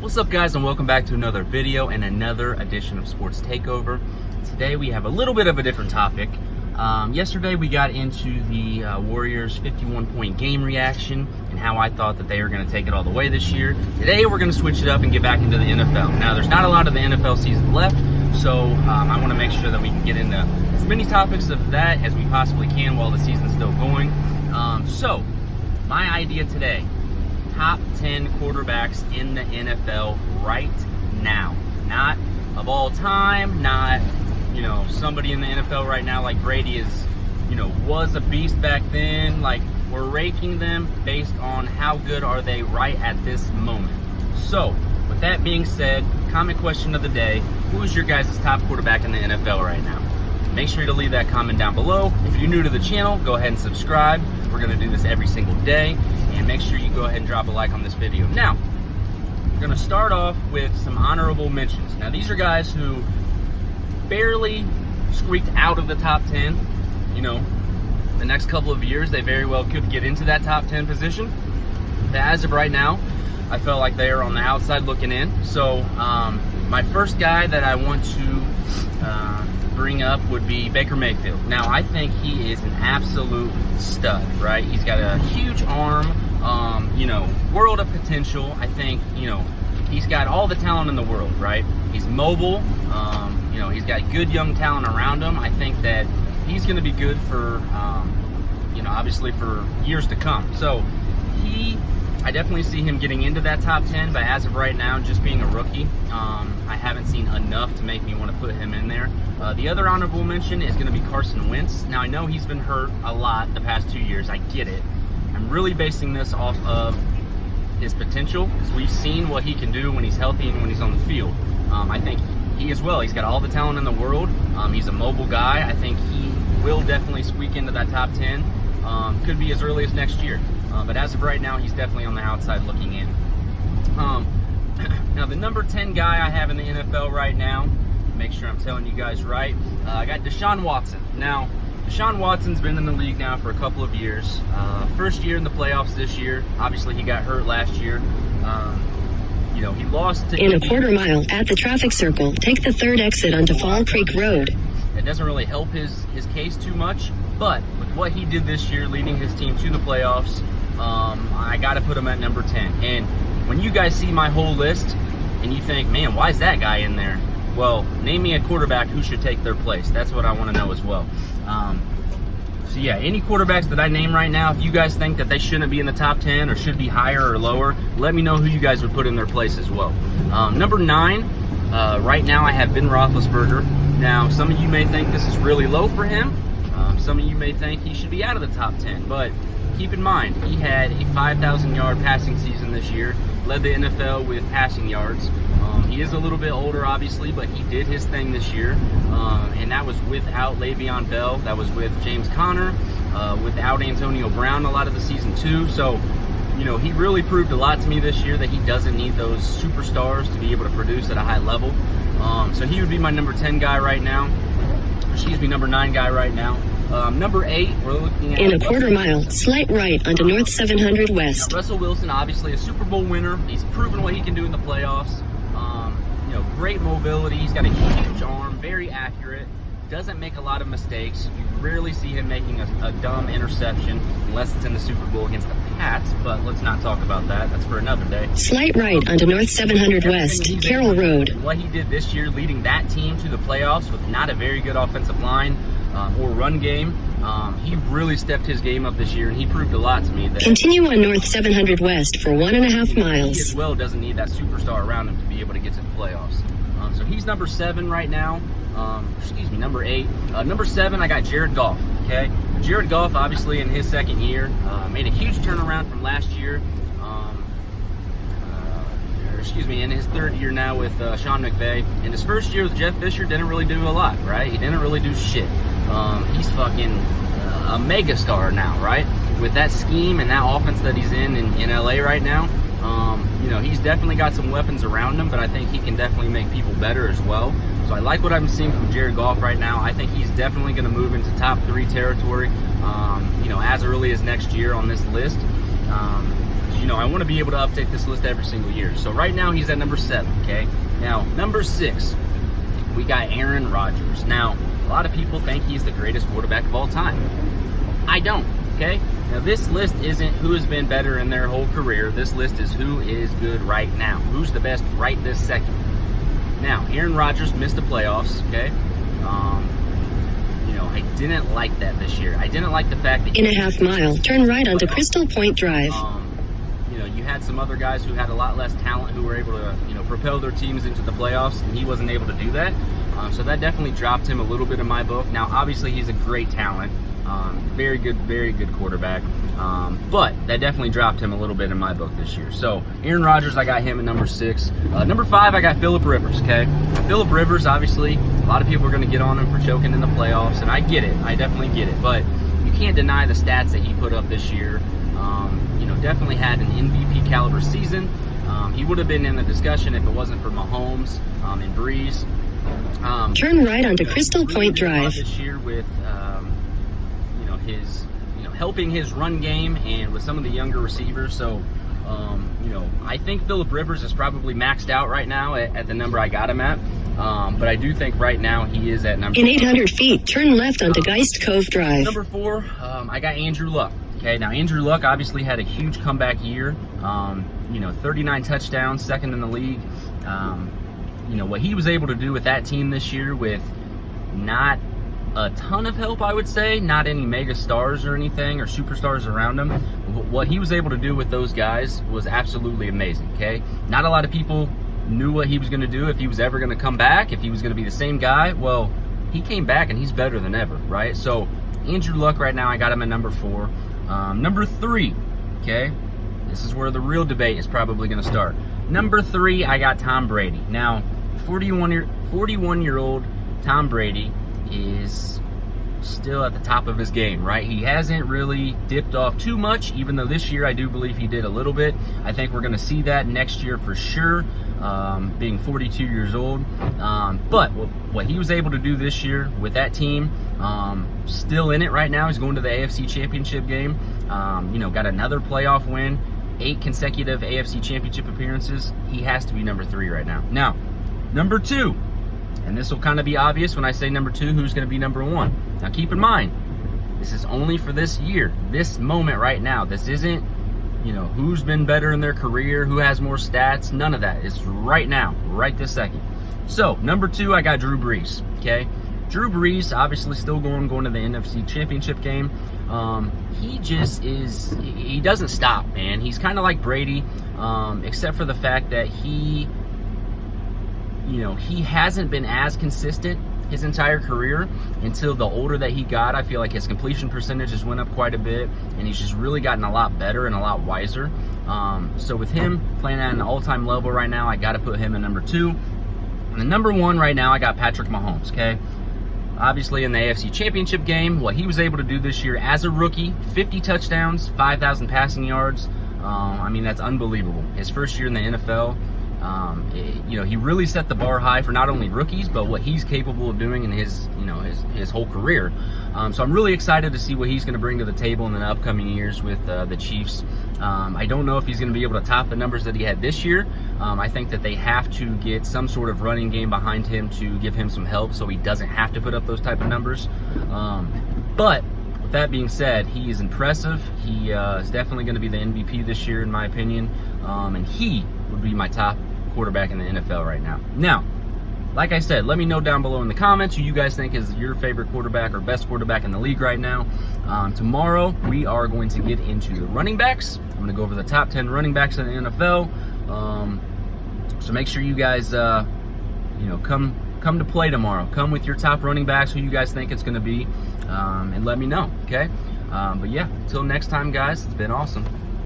What's up, guys, and welcome back to another video and another edition of Sports Takeover. Today we have a little bit of a different topic. Yesterday we got into the Warriors 51-point game reaction and how I thought that they were going to take it all the way this year. Today we're going to switch it up and get back into the NFL. Now, there's not a lot of the NFL season left, so I want to make sure that we can get into as many topics of that as we possibly can while the season's still going. So, my idea today: top 10 quarterbacks in the NFL right now. Not of all time, not, somebody in the NFL right now like Brady is, was a beast back then. Like, we're ranking them based on how good are they right at this moment. So, with that being said, comment question of the day: who is your guys' top quarterback in the NFL right now? Make sure to leave that comment down below. If you're new to the channel, go ahead and subscribe. We're going to do this every single day. And make sure you go ahead and drop a like on this video. Now, we're going to start off with some honorable mentions. Now, these are guys who barely squeaked out of the top 10. The next couple of years, they very well could get into that top 10 position. But as of right now, I felt like they are on the outside looking in. So, my first guy that I want to bring up would be Baker Mayfield. Now, I think he is an absolute stud, right? He's got a huge arm, world of potential. I think, he's got all the talent in the world, right? He's mobile. He's got good young talent around him. I think that he's going to be good for, obviously for years to come. So, I definitely see him getting into that top 10, but as of right now, just being a rookie, I haven't seen enough to make me want to put him in there. The other honorable mention is going to be Carson Wentz. Now, I know he's been hurt a lot the past 2 years. I get it. I'm really basing this off of his potential, because we've seen what he can do when he's healthy and when he's on the field. I think he as well. He's got all the talent in the world. He's a mobile guy. I think he will definitely squeak into that top 10. Could be as early as next year. But as of right now, he's definitely on the outside looking in. Now, the number 10 guy I have in the NFL right now, make sure I'm telling you guys right, I got Deshaun Watson. Now, Deshaun Watson's been in the league now for a couple of years. First year in the playoffs this year. Obviously, he got hurt last year. He lost to... In a quarter mile, at the traffic circle, take the third exit onto Fall Creek Road. It doesn't really help his case too much, but with what he did this year, leading his team to the playoffs, I got to put him at number 10. And when you guys see my whole list and you think, man, why is that guy in there? Well, name me a quarterback who should take their place. That's what I want to know as well. So yeah, any quarterbacks that I name right now, if you guys think that they shouldn't be in the top 10 or should be higher or lower, let me know who you guys would put in their place as well. Number 9, right now I have Ben Roethlisberger. Now, some of you may think this is really low for him. Some of you may think he should be out of the top 10, but keep in mind, he had a 5,000-yard passing season this year, led the NFL with passing yards. He is a little bit older, obviously, but he did his thing this year, and that was without Le'Veon Bell. That was with James Conner, without Antonio Brown a lot of the season too. So, he really proved a lot to me this year that he doesn't need those superstars to be able to produce at a high level. So he would be my number 10 guy right now. Number 9 guy right now. Number 8, we're looking at... In a quarter mile, slight right onto North 700 West. Now, Russell Wilson, obviously a Super Bowl winner. He's proven what he can do in the playoffs. Great mobility. He's got a huge arm, very accurate. Doesn't make a lot of mistakes. You rarely see him making a dumb interception unless it's in the Super Bowl against the Pats, but let's not talk about that. That's for another day. Slight right onto North 700 West, Carroll Road. What he did this year, leading that team to the playoffs with not a very good offensive line or run game, he really stepped his game up this year, and he proved a lot to me. That continue on North 700 West for 1.5 miles. He as well doesn't need that superstar around him to be able to get to the playoffs. So he's number 7 right now. Number 8. Number 7, I got Jared Goff. Okay, Jared Goff, obviously in his second year, made a huge turnaround from last year. In his third year now with Sean McVay. In his first year with Jeff Fisher, didn't really do a lot, right? He didn't really do shit. He's fucking a megastar now, right? With that scheme and that offense that he's in LA right now, he's definitely got some weapons around him, but I think he can definitely make people better as well. So I like what I'm seeing from Jared Goff right now. I think he's definitely going to move into top 3 territory, as early as next year on this list. I want to be able to update this list every single year. So right now he's at number 7, okay? Now, number 6, we got Aaron Rodgers. Now, a lot of people think he's the greatest quarterback of all time. I don't, okay? Now, this list isn't who has been better in their whole career. This list is who is good right now. Who's the best right this second. Now, Aaron Rodgers missed the playoffs, okay? I didn't like that this year. I didn't like the fact that In a half mile, turn right onto Crystal Point Drive. You had some other guys who had a lot less talent who were able to, propel their teams into the playoffs, and he wasn't able to do that. So that definitely dropped him a little bit in my book. Now, obviously, he's a great talent. Very good quarterback. But that definitely dropped him a little bit in my book this year. So, Aaron Rodgers, I got him at number 6. Number 5, I got Phillip Rivers, okay? Phillip Rivers, obviously, a lot of people are going to get on him for choking in the playoffs, and I get it. I definitely get it. But you can't deny the stats that he put up this year. Definitely had an MVP caliber season. He would have been in the discussion if it wasn't for Mahomes and Breeze. Turn right onto Crystal really Point Drive. This year with his helping his run game and with some of the younger receivers. So I think Phillip Rivers is probably maxed out right now at the number I got him at. But I do think right now he is at number. In 800 feet, turn left onto Geist Cove Drive. Number 4, I got Andrew Luck. Okay, now Andrew Luck obviously had a huge comeback year. 39 touchdowns, second in the league. What he was able to do with that team this year with not a ton of help, I would say, not any mega stars or anything or superstars around him. What he was able to do with those guys was absolutely amazing, okay? Not a lot of people knew what he was going to do, if he was ever going to come back, if he was going to be the same guy. Well, he came back and he's better than ever, right? So Andrew Luck right now, I got him at number 4. Number 3, okay? This is where the real debate is probably going to start. Number 3, I got Tom Brady. Now, 41-year-old Tom Brady is still at the top of his game, right? He hasn't really dipped off too much, even though this year I do believe he did a little bit. I think we're going to see that next year for sure, being 42 years old. But what he was able to do this year with that team, still in it right now. He's going to the AFC Championship game. Got another playoff win, 8 consecutive AFC Championship appearances. He has to be number 3 right now. Now, number 2, and this will kind of be obvious when I say number 2, who's going to be number 1. Now, keep in mind, this is only for this year, this moment right now. This isn't, who's been better in their career, who has more stats, none of that. It's right now, right this second. So, number 2, I got Drew Brees, okay? Drew Brees, obviously still going to the NFC Championship game. He doesn't stop, man. He's kind of like Brady, except for the fact that he hasn't been as consistent his entire career until the older that he got. I feel like his completion percentages went up quite a bit, and he's just really gotten a lot better and a lot wiser. So with him playing at an all-time level right now, I got to put him at number 2. And the number 1 right now, I got Patrick Mahomes, okay? Obviously in the AFC Championship game, what he was able to do this year as a rookie, 50 touchdowns, 5,000 passing yards. That's unbelievable. His first year in the NFL, he really set the bar high for not only rookies, but what he's capable of doing in his whole career. So I'm really excited to see what he's going to bring to the table in the upcoming years with the Chiefs. I don't know if he's going to be able to top the numbers that he had this year. I think that they have to get some sort of running game behind him to give him some help so he doesn't have to put up those type of numbers. But with that being said, he is impressive. He is definitely going to be the MVP this year, in my opinion. And he would be my top quarterback in the NFL right now. Now, like I said, let me know down below in the comments who you guys think is your favorite quarterback or best quarterback in the league right now. Tomorrow, we are going to get into the running backs. I'm going to go over the top 10 running backs in the NFL. So make sure you guys, come to play tomorrow. Come with your top running backs, who you guys think it's going to be, and let me know, okay? But yeah, until next time, guys, it's been awesome.